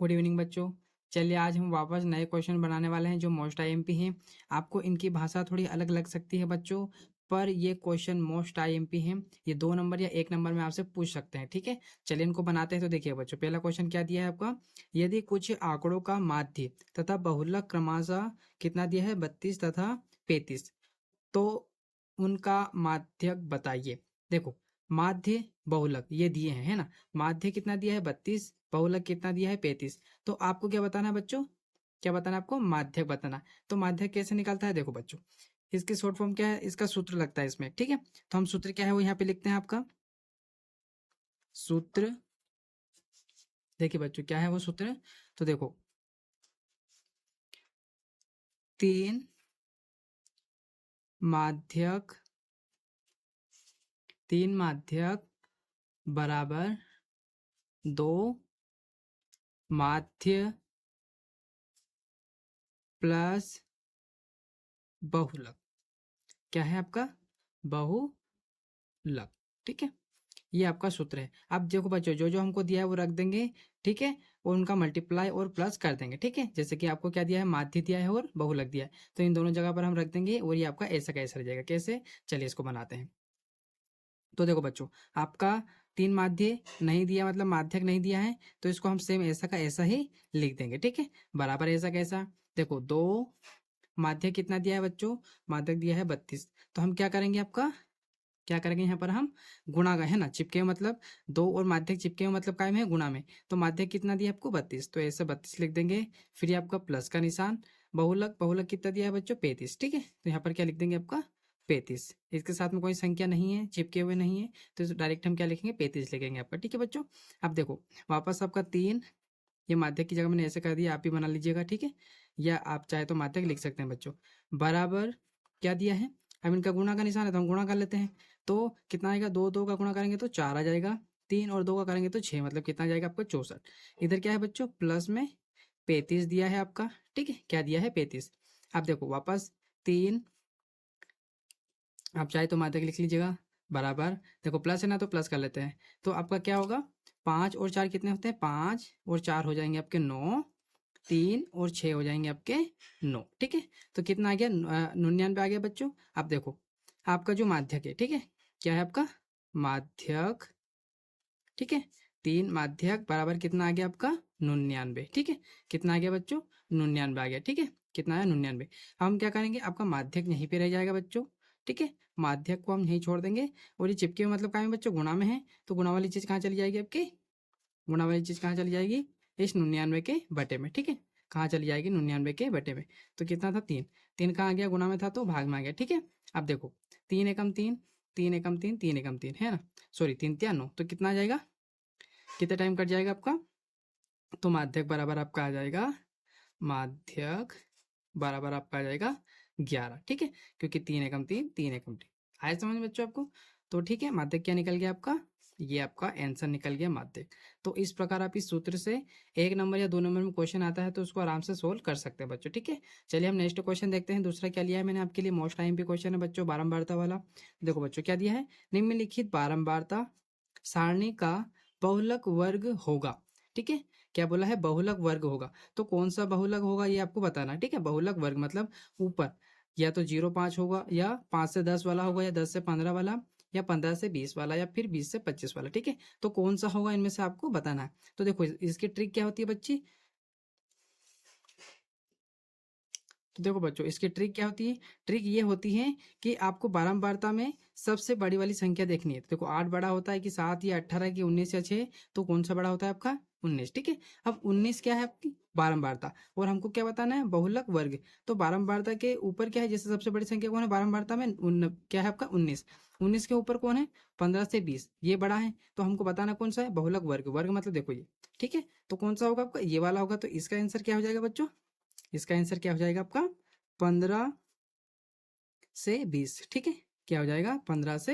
Good evening बच्चों। चलिए आज हम वापस नए क्वेश्चन बनाने वाले हैं जो मोस्ट आईएमपी हैं। आपको इनकी भाषा थोड़ी अलग लग सकती है बच्चों, पर ये क्वेश्चन मोस्ट आईएमपी हैं। ये 2 नंबर या 1 नंबर में आपसे पूछ सकते हैं, ठीक है। चलिए इनको बनाते हैं। तो देखिए बच्चों, पहला क्वेश्चन क्या दिया है आपका, यदि कुछ आंकड़ों का माध्य तथा बहुलक क्रमशः कितना दिया है 32 तथा 35, तो उनका माध्यक बताइए। देखो, माध्य बहुलक ये दिए हैं, है ना। माध्य कितना दिया है 32, बहुलक कितना दिया है 35। तो आपको क्या बताना है बच्चों, क्या बताना है आपको, माध्यक बताना है। तो माध्यक कैसे निकलता है, देखो बच्चों, इसकी शॉर्ट फॉर्म क्या है, इसका सूत्र लगता है इसमें, ठीक है। तो हम सूत्र क्या है वो यहाँ पे लिखते हैं। आपका सूत्र देखिए बच्चों, क्या है वो सूत्र, तो देखो, तीन माध्यक, तीन माध्यक बराबर दो माध्य प्लस बहुलक, क्या है आपका, बहुलक, ठीक है। ये आपका सूत्र है। अब देखो बच्चों, जो जो हमको दिया है वो रख देंगे, ठीक है, और उनका मल्टीप्लाई और प्लस कर देंगे, ठीक है। जैसे कि आपको क्या दिया है, माध्य दिया है और बहुलक दिया है, तो इन दोनों जगह पर हम रख देंगे और ये आपका ऐसा कैसा रह जाएगा, कैसे, चलिए इसको बनाते हैं। तो देखो बच्चों, आपका तीन माध्य नहीं दिया, मतलब माध्यक नहीं दिया है, तो इसको हम सेम ऐसा का ऐसा ही लिख देंगे, ठीक है। बराबर ऐसा कैसा, देखो, दो माध्यक कितना दिया है बच्चों, माध्यक दिया है 32, तो हम क्या करेंगे, आपका क्या करेंगे, यहाँ पर हम गुणा का है ना, चिपके हुए मतलब दो और माध्यक चिपके हुए मतलब कायम है गुणा में, तो माध्यक कितना दिया आपको 32, तो ऐसे 32 लिख देंगे। फिर ये आपका प्लस का निशान, बहुलक, बहुलक कितना दिया है बच्चों 35, ठीक है। तो यहाँ पर क्या लिख देंगे आपका 35, इसके साथ में कोई संख्या नहीं है, चिपके हुए नहीं है, तो डायरेक्ट हम क्या लिखेंगे 35 लिखेंगे आपका, ठीक है बच्चों। अब देखो वापस आपका तीन, ये माध्यक की जगह मैंने ऐसे कर दिया, आप ही बना लीजिएगा, ठीक है। या आप चाहे तो माध्यक लिख सकते हैं बच्चों। बराबर क्या दिया है, अब इनका गुणा का निशान है तो हम गुणा कर लेते हैं। तो कितना आएगा, दो दो का गुणा करेंगे तो 4 आ जाएगा, तीन और दो का करेंगे तो 6, मतलब कितना आ जाएगा आपका 64। इधर क्या है बच्चों, प्लस में 35 दिया है आपका, ठीक है, क्या दिया है 35। अब देखो वापस तीन, आप चाहे तो माध्यक लिख लीजिएगा, बराबर, देखो प्लस है ना तो प्लस कर लेते हैं। तो आपका क्या होगा, 5 और 4 कितने होते हैं, 5 और 4 हो जाएंगे आपके 9, 3 और 6 हो जाएंगे आपके 9, ठीक है। तो कितना आ गया, 99 आ गया बच्चों। अब देखो आपका जो माध्यक है, ठीक है, क्या है आपका माध्यक, ठीक है, तीन माध्यक बराबर कितना आ गया आपका 99, ठीक है। कितना आ गया बच्चों, 99 आ गया, ठीक है। कितना है 99। हम क्या करेंगे, आपका माध्यक यहीं पे रह जाएगा बच्चों, ठीक है। माध्यक को हम यहीं छोड़ देंगे, और ये चिपके हुए मतलब क्या है बच्चों, गुणा में है, तो गुणा वाली चीज कहाँ चली जाएगी आपकी, गुणा वाली चीज कहाँ चली जाएगी, इस 99 के बटे में, ठीक है। कहाँ चली जाएगी, 99 के बटे में। तो कितना था, तीन, तीन कहाँ आ गया, गुणा में था तो भाग में आ गया, ठीक है। अब देखो, तीन एकम तीन, तीन एकम तीन, तीन एकम तीन, है ना, सॉरी, तीन तिया 9, तो कितना आ जाएगा, कितना टाइम कट जाएगा आपका, तो माध्यक बराबर आपका आ जाएगा, माध्यक बराबर आपका आ जाएगा 11, ठीक है। क्योंकि तीन एकम तीन, तीन एकम तीन, आए समझ में बच्चों आपको। तो ठीक है, माध्यक क्या निकल गया आपका, ये आपका आंसर निकल गया माध्यक। तो इस प्रकार आप इस सूत्र से 1 नंबर या 2 नंबर में क्वेश्चन आता है तो उसको आराम से सोल्व कर सकते हैं बच्चों, ठीक है। चलिए हम नेक्स्ट क्वेश्चन देखते हैं। दूसरा क्या लिया है मैंने आपके लिए, मोस्ट आईएमपी क्वेश्चन है बच्चों, बारंबारता वाला। देखो बच्चों क्या दिया है, निम्नलिखित बारंबारता सारणी का बहुलक वर्ग होगा, ठीक है। क्या बोला है, बहुलक वर्ग होगा, तो कौन सा बहुलक होगा ये आपको बताना है, ठीक है। बहुलक वर्ग मतलब ऊपर या तो 0 5 होगा, या 5 से 10 वाला होगा, या 10 से 15 वाला, या 15 से 20 वाला, या फिर 20 से 25 वाला, ठीक है। तो कौन सा होगा इनमें से आपको बताना है। तो देखो इसकी ट्रिक क्या होती है बच्ची, तो देखो बच्चों इसकी ट्रिक क्या होती है, ट्रिक ये होती है कि आपको बारंबारता में सबसे बड़ी वाली संख्या देखनी है। तो देखो 8 बड़ा होता है कि 7 या 18 की 19 या 6, तो कौन सा बड़ा होता है आपका 19, ठीक है। अब 19 क्या है आपकी बारंबारता, और हमको क्या बताना है, बहुलक वर्ग। तो बारंबारता के ऊपर क्या है, जैसे सबसे बड़ी संख्या कौन है बारंबारता में, क्या है आपका 19, 19 के ऊपर कौन है 15 से 20, ये बड़ा है, तो हमको बताना कौन सा है, बहुलक वर्ग, वर्ग मतलब देखो ये, ठीक है। तो कौन सा होगा आपका, ये वाला होगा, तो इसका आंसर क्या हो जाएगा बच्चों, इसका आंसर क्या हो जाएगा आपका 15 से 20, ठीक है। क्या हो जाएगा 15 से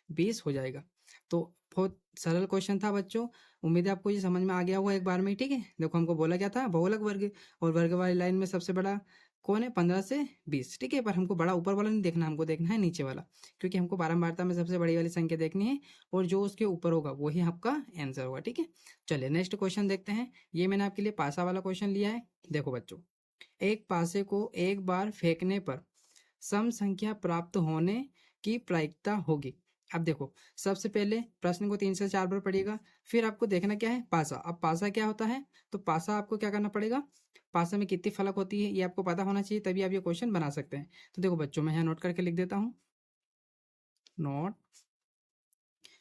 20 हो जाएगा। तो बहुत सरल क्वेश्चन था बच्चों, उम्मीद है आपको ये समझ में आ गया होगा एक बार में ही, ठीक है। देखो हमको बोला क्या था, बहुलक वर्ग, और वर्ग वाली लाइन में सबसे बड़ा कौन है 15 से 20, ठीक है। पर हमको बड़ा ऊपर वाला नहीं देखना, हमको देखना है नीचे वाला, क्योंकि हमको बारंबारता में सबसे बड़ी वाली संख्या देखनी है और जो उसके ऊपर होगा वही आपका आंसर होगा, ठीक है। चलिए नेक्स्ट क्वेश्चन देखते हैं। ये मैंने आपके लिए पासा वाला क्वेश्चन लिया है। देखो बच्चों, एक पासे को एक बार फेंकने पर सम संख्या प्राप्त होने की प्रायिकता होगी। अब देखो, सबसे पहले प्रश्न को 3 से 4 बार पढ़िएगा, फिर आपको देखना क्या है, पासा। अब पासा क्या होता है, तो पासा आपको क्या करना पड़ेगा, पासा में कितनी फलक होती है ये आपको पता होना चाहिए, तभी आप ये क्वेश्चन बना सकते हैं। तो देखो बच्चों, मैं यहाँ नोट करके लिख देता हूँ, नोट।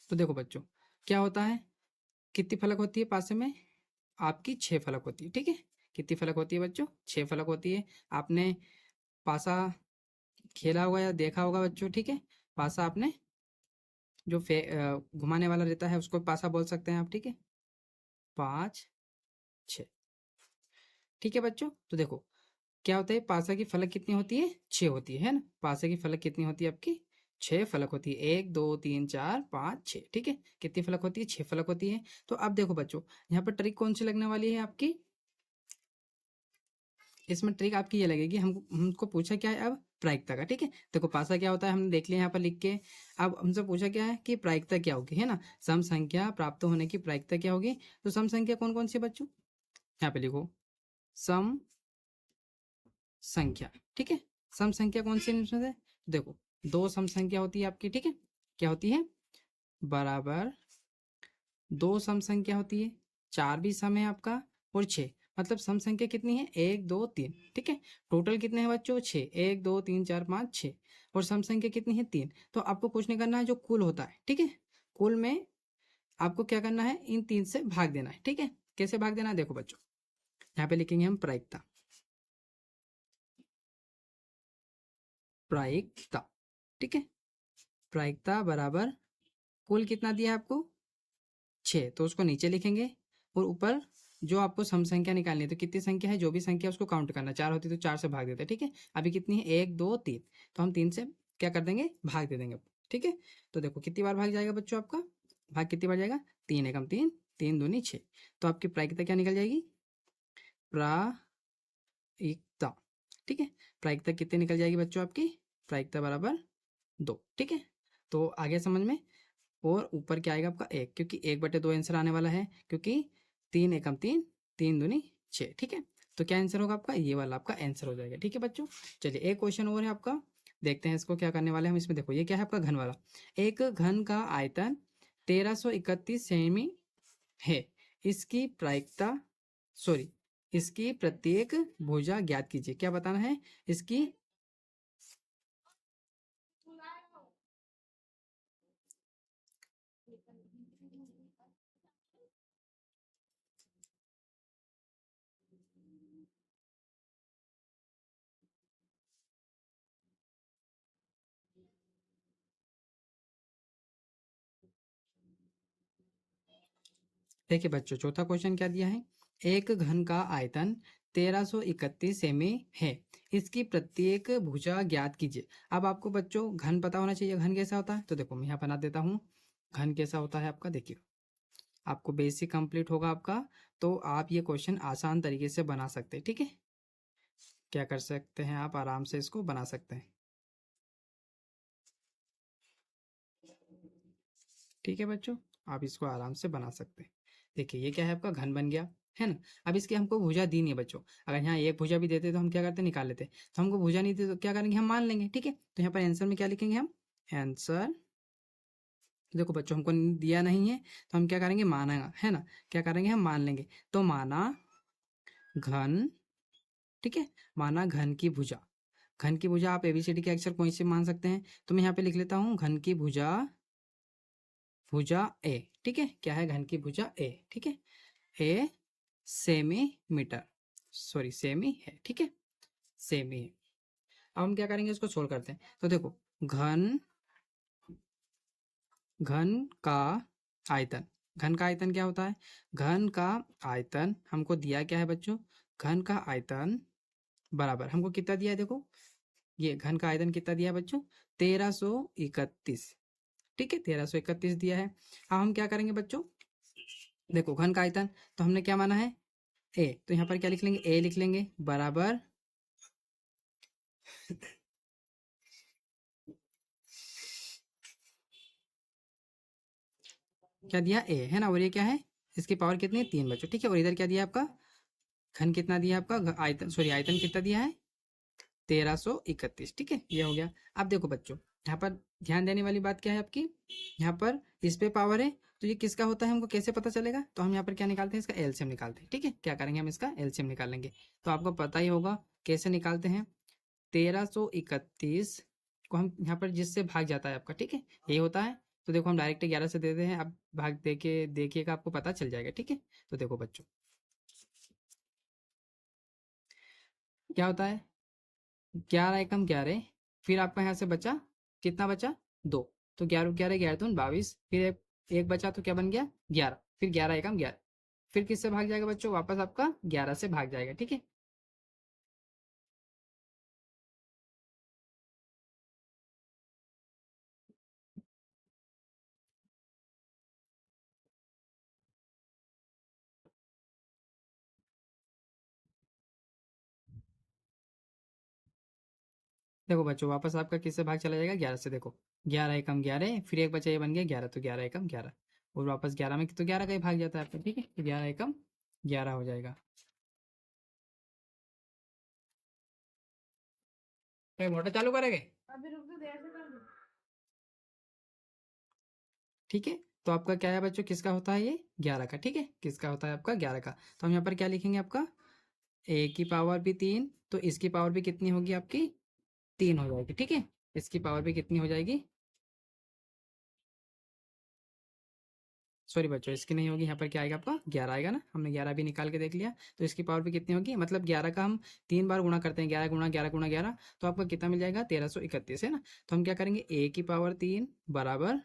तो देखो बच्चों, क्या होता है, कितनी फलक होती है पासे में, आपकी 6 फलक होती है, ठीक है। कितनी फलक होती है बच्चों, 6 फलक होती है। आपने पासा खेला होगा या देखा होगा बच्चों, ठीक है। पासा आपने जो घुमाने वाला रहता है उसको पासा बोल सकते हैं आप, ठीक है। 5 6, ठीक है बच्चों। तो देखो क्या होता है, पासा की फलक कितनी होती है, 6 होती है ना। पासा की फलक कितनी होती है आपकी, 6 फलक होती है, 1 2 3 4 5 6, ठीक है। कितनी फलक होती है, 6 फलक होती है। तो अब देखो बच्चों, यहाँ पर ट्रिक कौन सी लगने वाली है आपकी, इसमें ट्रिक आपकी ये लगेगी, हमको पूछा क्या है अब, प्रायिकता का, ठीक है। देखो पासा क्या होता है हमने देख लिया यहाँ पर लिख के। अब हमसे पूछा क्या है कि प्रायिकता क्या होगी, है ना। सम संख्या प्राप्त होने की प्रायिकता क्या होगी। तो सम संख्या कौन कौन सी बच्चों, यहाँ पे लिखो, सम संख्या, ठीक है। सम संख्या कौन सी है इसमें से, देखो 2 सम संख्या होती है आपकी, ठीक है। क्या होती है, बराबर 2 सम संख्या होती है, 4 भी सम है आपका और 6, मतलब सम संख्या कितनी है, 1 2 3, ठीक है। टोटल कितने हैं बच्चों, 6, 1 2 3 4 5 6, और सम संख्या कितनी है, 3। तो आपको कुछ नहीं करना है, जो कुल होता है, ठीक है, कुल में आपको क्या करना है, इन 3 से भाग देना है, ठीक है। कैसे भाग देना है, देखो बच्चों, यहाँ पे लिखेंगे हम प्रायिकता, प्रायिकता, ठीक है। प्रायिकता बराबर कुल कितना दिया है आपको, 6, तो उसको नीचे लिखेंगे और ऊपर जो आपको सम संख्या निकालनी है, तो कितनी संख्या है, जो भी संख्या उसको काउंट करना, 4 होती तो 4 से भाग देते, ठीक है। अभी कितनी है, 1 2 3, तो हम 3 से क्या कर देंगे, भाग दे देंगे, ठीक है। तो देखो कितनी बार भाग जाएगा बच्चों आपका, भाग कितनी बार जाएगा, 3 एकम 3, 3 दूनी 6, तो आपकी प्रायिकता क्या निकल जाएगी, प्रायिकता, ठीक है। प्रायिकता कितनी निकल जाएगी बच्चों आपकी, प्रायिकता बराबर 2, ठीक है। तो आगे समझ में, और ऊपर क्या आएगा आपका 1, क्योंकि 1/2 आंसर आने वाला है, क्योंकि 3 एकम 3, 3 दूनी 6, ठीक है। तो क्या आंसर होगा आपका, ये वाला आपका आंसर हो जाएगा, ठीक है बच्चों। चलिए एक क्वेश्चन और है आपका, देखते हैं इसको क्या करने वाले हैं हम। इसमें देखो ये क्या है आपका, घन वाला। एक घन का आयतन 1331 सेमी है, इसकी प्रायिकता, सॉरी, इसकी प्रत्येक भुजा ज्ञात कीजिए। क्या बताना है, इसकी, देखिए बच्चों, चौथा क्वेश्चन क्या दिया है, एक घन का आयतन 1331 सेमी है, इसकी प्रत्येक भुजा ज्ञात कीजिए। अब आपको बच्चों घन पता होना चाहिए, घन कैसा होता है, तो देखो मैं यहाँ बना देता हूँ। घन कैसा होता है आपका, देखिए आपको बेसिक कंप्लीट होगा आपका, तो आप ये क्वेश्चन आसान तरीके से बना सकते हैं, ठीक है। क्या कर सकते हैं आप, आराम से इसको बना सकते हैं, ठीक है बच्चों। आप इसको आराम से बना सकते हैं। देखिए ये क्या है आपका, घन बन गया, है ना। अब इसकी हमको भुजा दी नहीं है बच्चों, अगर यहाँ एक भुजा भी देते तो हम क्या करते, निकाल लेते। तो हमको भुजा नहीं दी तो क्या करेंगे, हम मान लेंगे, ठीक है। तो यहाँ पर आंसर में क्या लिखेंगे हम, आंसर, देखो बच्चों हमको दिया नहीं है तो हम क्या करेंगे, माना, है ना, क्या करेंगे हम मान लेंगे। तो माना घन, ठीक है, माना घन की भुजा। घन की भुजा आप एबीसीडी के अक्षर कोई से मान सकते हैं, तो मैं यहाँ पे लिख लेता हूँ घन की भुजा, भुजा ए, ठीक है। क्या है, घन की भुजा ए, ठीक है। ए सेमीमीटर, सॉरी सेमी है, ठीक है, सेमी है। अब हम क्या करेंगे, इसको सोल्व करते हैं। तो देखो घन, घन का आयतन, घन का आयतन क्या होता है, घन का आयतन हमको दिया क्या है बच्चों, घन का आयतन बराबर हमको कितना दिया है, देखो ये घन का आयतन कितना दिया है बच्चों, 1331, ठीक है, 1331 दिया है। अब हम क्या करेंगे बच्चों, देखो घन का आयतन तो हमने क्या माना है, ए, तो यहाँ पर क्या लिख लेंगे, ए लिख लेंगे, बराबर क्या दिया ए है ना, और ये क्या है, इसकी पावर कितनी है 3 बच्चों, ठीक है। और इधर क्या दिया आपका, घन कितना दिया आपका, आयतन सॉरी आयतन कितना दिया है 1331, ठीक है, ये हो गया। अब देखो बच्चों, यहाँ पर ध्यान देने वाली बात क्या है आपकी, यहाँ पर इस पे पावर है, तो ये किसका होता है हमको कैसे पता चलेगा, तो हम यहाँ पर क्या निकालते हैं, इसका एलसीएम निकालते हैं, ठीक है। क्या करेंगे, हम इसका एलसीएम निकालेंगे। तो आपको पता ही होगा कैसे निकालते हैं, 1331 को हम यहाँ पर जिससे भाग जाता है आपका, ठीक है, यही होता है। तो देखो हम डायरेक्ट 11 से देते हैं, अब भाग दे के देखिएगा, आपको पता चल जाएगा, ठीक है। तो देखो बच्चों क्या होता है, 11 एकम 11, फिर आपका यहाँ से बचा कितना बचा, 2, तो 11 11 11 दून 22, फिर एक बचा तो क्या बन गया 11, फिर 11 एकम 11, फिर किससे भाग जाएगा बच्चों, वापस आपका 11 से भाग जाएगा, ठीक है। देखो बच्चों वापस आपका किससे भाग चला जाएगा, 11 से, देखो 11 एकम 11, फिर एक बचा ये बन गया 11, तो 11 एकम 11, और वापस 11 में तो 11 का ही भाग जाता है आपका, ठीक है, तो 11 एकम 11 हो जाएगा। तो मोटर चालू करेंगे, अभी रुक दो, देर से कर दो, ठीक है। तो आपका क्या है बच्चों, किसका होता है ये 11 का, ठीक है, किसका होता है आपका 11 का। तो हम यहाँ पर क्या लिखेंगे आपका, ए की पावर भी 3, तो इसकी पावर भी कितनी होगी आपकी 3 हो जाएगी, ठीक है, इसकी पावर भी कितनी हो जाएगी, सॉरी बच्चों इसकी नहीं होगी, यहाँ पर क्या आएगा आपका 11 आएगा ना, हमने 11 भी निकाल के देख लिया। तो इसकी पावर भी कितनी होगी, मतलब 11 का हम 3 बार गुणा करते हैं, 11 गुणा 11 गुणा 11, तो आपका कितना मिल जाएगा 1331, है ना। तो हम क्या करेंगे, ए की पावर 3 बराबर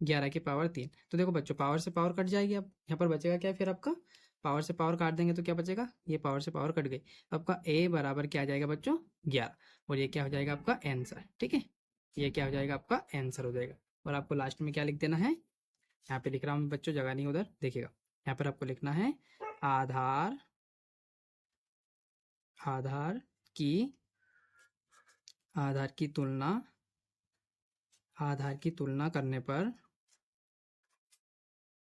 11 की पावर 3, तो देखो बच्चों पावर से पावर कट जाएगी, अब यहाँ पर बचेगा क्या, फिर आपका पावर से पावर काट देंगे तो क्या बचेगा, ये पावर से पावर कट गई, तो आपका ए बराबर क्या आ जाएगा बच्चों 11, और ये क्या हो जाएगा आपका आंसर, ठीक है, ये क्या हो जाएगा आपका आंसर हो जाएगा। और आपको लास्ट में क्या लिख देना है, यहाँ पे लिख रहा हूँ मैं बच्चों, जगह नहीं उधर देखिएगा, यहाँ पर आपको लिखना है आधार, आधार की, आधार की तुलना, आधार की तुलना करने पर,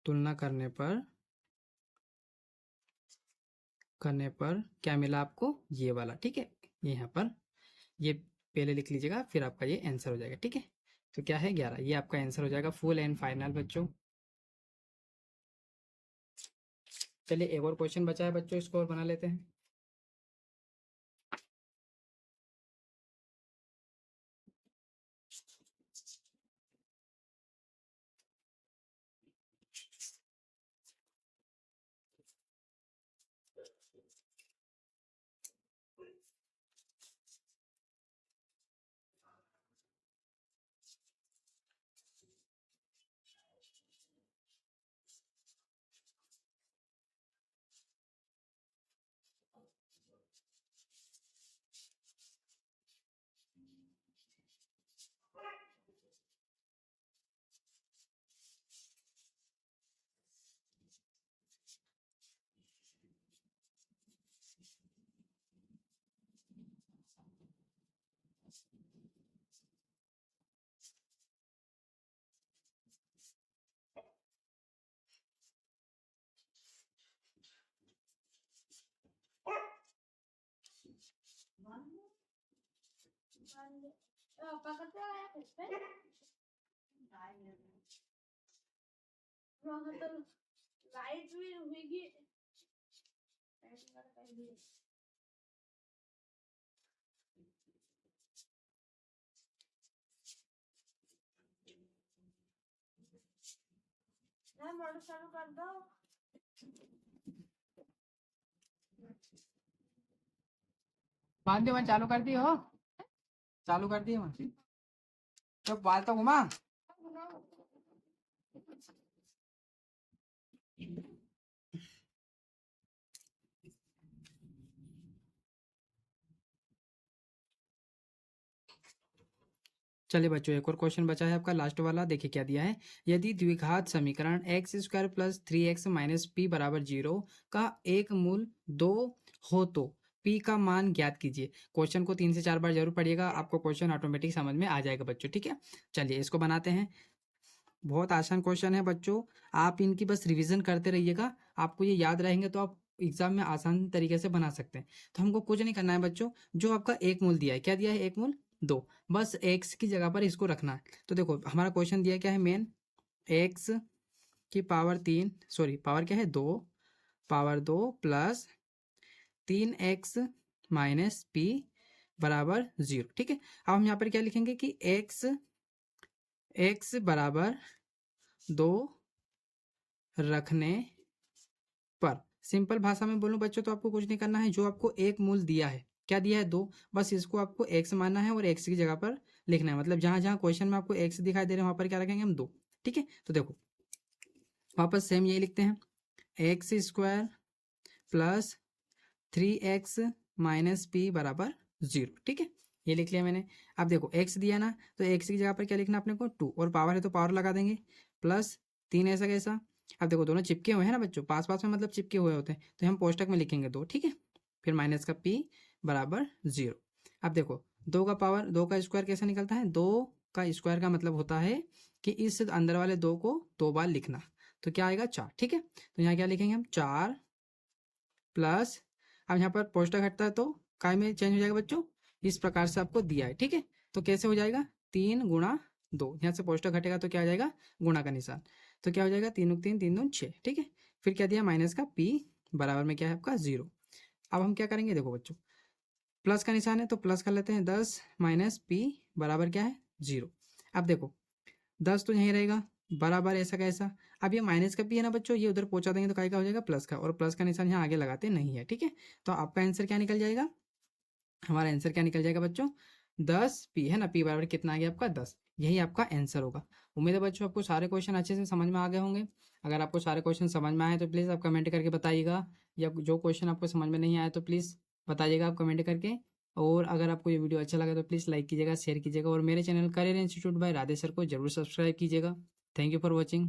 तुलना करने पर क्या मिला आपको, ये वाला, ठीक है, ये यहाँ पर ये पहले लिख लीजिएगा, फिर आपका ये आंसर हो जाएगा, ठीक है। तो क्या है 11, ये आपका आंसर हो जाएगा फुल एंड फाइनल बच्चों। चलिए एक और क्वेश्चन बचा है बच्चों, इसको और बना लेते हैं। मोटर चालू कर दो, बांध दियो, मैं चालू कर दी हो, चालू कर दी मैं, तो बाल तो घुमा। चलिए बच्चों एक और क्वेश्चन बचा है आपका लास्ट वाला, देखिए क्या दिया है, यदि द्विघात समीकरण x square plus 3x minus P बराबर 0 का एक मूल 2 हो तो पी का मान ज्ञात कीजिए। क्वेश्चन को 3 से 4 बार जरूर पढ़िएगा, आपको क्वेश्चन ऑटोमेटिक समझ में आ जाएगा बच्चों, ठीक है। चलिए इसको बनाते हैं। बहुत आसान क्वेश्चन है बच्चों, आप इनकी बस रिवीजन करते रहिएगा, आपको ये याद रहेंगे तो आप एग्जाम में आसान तरीके से बना सकते हैं। तो हमको कुछ नहीं करना है बच्चों, जो आपका एक मूल दिया है, क्या दिया है, एक मूल 2, बस एक्स की जगह पर इसको रखना है। तो देखो हमारा क्वेश्चन दिया क्या है, मेन एक्स की पावर 3, सॉरी पावर क्या है 2, power 2 plus 3x minus P बराबर 0, ठीक है। अब हम यहाँ पर क्या लिखेंगे कि x बराबर 2 रखने पर, सिंपल भाषा में बोलूं बच्चों तो आपको कुछ नहीं करना है, जो आपको एक मूल दिया है, क्या दिया है 2, बस इसको आपको x मानना है और x की जगह पर लिखना है। मतलब जहां जहां क्वेश्चन में आपको x दिखाई दे रहे हैं वहां पर क्या रखेंगे हम 2, ठीक है। तो देखो वापस सेम यही लिखते हैं, x square plus 3x minus P बराबर 0, ठीक है, ये लिख लिया मैंने। अब देखो x दिया ना, तो x की जगह पर क्या लिखना अपने को 2, और पावर है तो पावर लगा देंगे, प्लस 3 ऐसा कैसा। अब देखो दोनों चिपके हुए हैं ना बच्चों, पास पास में मतलब चिपके हुए होते हैं, तो हम कोष्टक में लिखेंगे 2, ठीक है, फिर माइनस का p बराबर 0। अब देखो 2 का पावर, 2 का स्क्वायर कैसे निकलता है, 2 का स्क्वायर का मतलब होता है कि इस अंदर वाले 2 को 2 बार लिखना, तो क्या आएगा 4, ठीक है। तो यहाँ क्या लिखेंगे हम 4 प्लस, अब यहाँ पर पोस्टर हटता है तो काय में चेंज हो जाएगा बच्चों, इस प्रकार से आपको दिया है, ठीक है। तो कैसे हो जाएगा 3 गुणा 2, यहाँ से पोस्टर घटेगा तो क्या आ जाएगा गुणा का निशान, तो क्या हो जाएगा 3 3 3 2 6, ठीक है। फिर क्या दिया माइनस का p बराबर में क्या है आपका 0। अब हम क्या करेंगे, देखो बच्चों प्लस का निशान है तो प्लस कर लेते हैं, 10 माइनस p बराबर क्या है 0। अब देखो 10 तो यहीं रहेगा, बराबर ऐसा कैसा, अब ये माइनस का पी है ना बच्चों, ये उधर पहुंचा देंगे तो काय का हो जाएगा प्लस का, और प्लस का निशान यहाँ आगे लगाते नहीं है, ठीक है। तो आपका आंसर क्या निकल जाएगा, हमारा आंसर क्या निकल जाएगा बच्चों 10p है ना, p बराबर कितना आ गया आपका 10, यही आपका आंसर होगा। उम्मीद है बच्चों आपको सारे क्वेश्चन अच्छे से समझ में आ गए होंगे। अगर आपको सारे क्वेश्चन समझ में आए तो प्लीज़ आप कमेंट करके बताइएगा, या जो क्वेश्चन आपको समझ में नहीं आया तो प्लीज़ बताइएगा आप कमेंट करके। और अगर आपको ये वीडियो अच्छा लगा तो प्लीज़ लाइक कीजिएगा, शेयर कीजिएगा, और मेरे channel career institute by Radhe sir को जरूर सब्सक्राइब कीजिएगा। Thank you for watching.